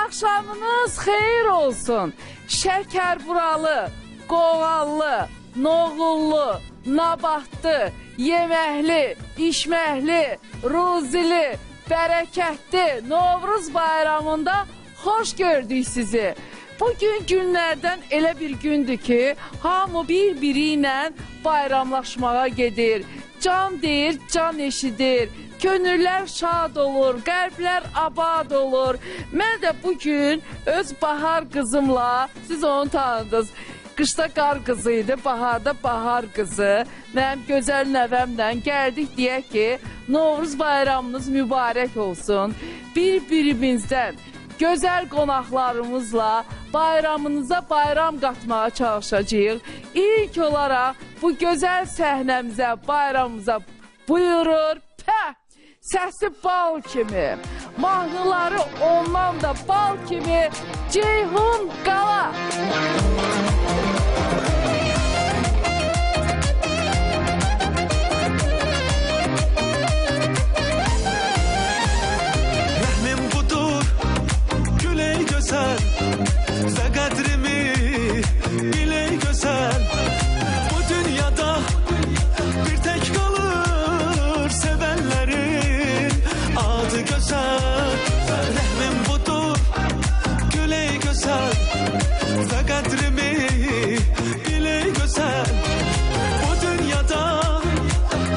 Axşamınız xeyir olsun. Şəkər buralı, qoğallı, noğullu, nabatlı, yeməkli, içməkli, ruzili, bərəkətli Novruz bayramında xoş gördük sizi. Bugün günlərdən elə bir gündür ki, hamı bir-biri ilə bayramlaşmağa gedir. Can deyir, can eşidir. Könüllər şad olur, qəlblər abad olur. Mən də bugün öz bahar qızımla, siz onu tanıdınız. Qışda qar qızı idi, baharda bahar qızı. Mənim gözəl nəvəmlə gəldik deyək ki, Novruz bayramınız mübarək olsun. Bir-birimizdən gözəl qonaqlarımızla bayramınıza bayram qatmağa çalışacağıq. İlk olaraq bu gözəl səhnəmizə, bayramımıza buyurur. Pəh! Səsi bal kimi, mahnıları ondan da bal kimi Ceyhun Qala. Rəhmim budur, güley gözəl, və qədrimi biley gözəl. Bu dünyada bir tək qalır sevənlərin adı gözəl. Rəhmim budur, güley gözəl, və qədrimi biley gözəl. Bu dünyada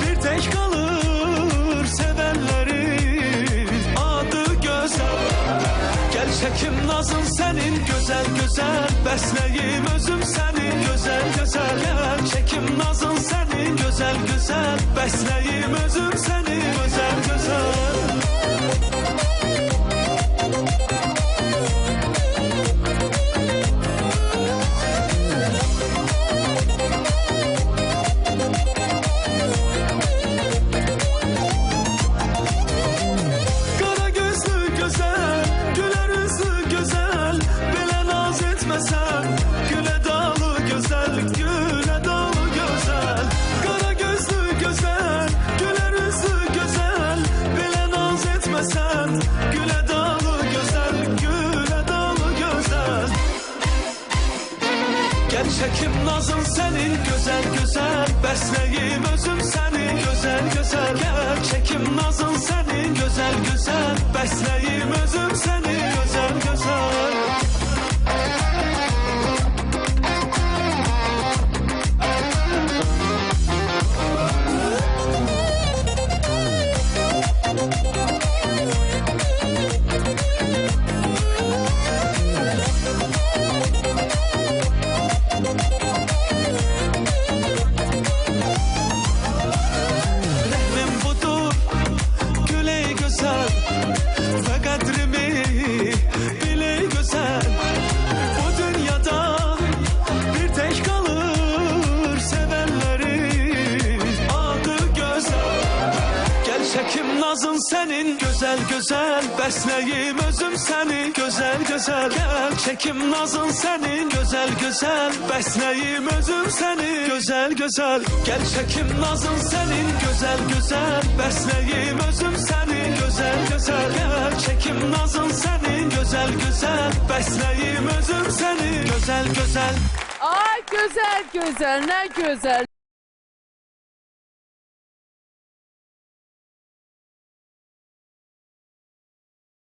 bir tək qalır sevənlərin adı gözəl. Gəl çəkim nazın sənin gözəl gözəl, bəsləyim özüm səni gözəl gözəl. Gəl çəkim nazın sənin gözəl gözəl, bəsləyim özüm səni gözəl gözəl. Qara gözlü gözəl, gülər üzlü gözəl, belə naz etməsən, gülə dalı gözəl, gülə dalı gözəl. Qara gözlü gözəl, gülər üzlü gözəl, belə naz etməsən, gülə dalı gözəl, gülə dalı gözəl. Gəl çəkim nazın sənin gözəl gözəl, bəsləyim özüm səni gözəl gözəl. Gəl çəkim nazın sənin gözəl gözəl, bəsləyim özüm səni gözəl gözəl. Rəhmim budur, güley gözəl, və qədrimi biley gözəl. Bu dünyada bir tək qalır sevənlərin adı gözəl. Gəl çəkim nazın sənin gözəl gözəl, bəsləyim özüm səni gözəl gözəl. Gəl çəkim nazın sənin gözəl gözəl, bəsləyim özüm səni gözəl gözəl. Gəl çəkim nazın sənin gözəl gözəl, bəsləyim özüm səni gözəl gözəl. Gəl çəkim nazın sənin gözəl gözəl, bəsləyim özüm səni gözəl gözəl. Ay gözəl gözəl, nə gözəl.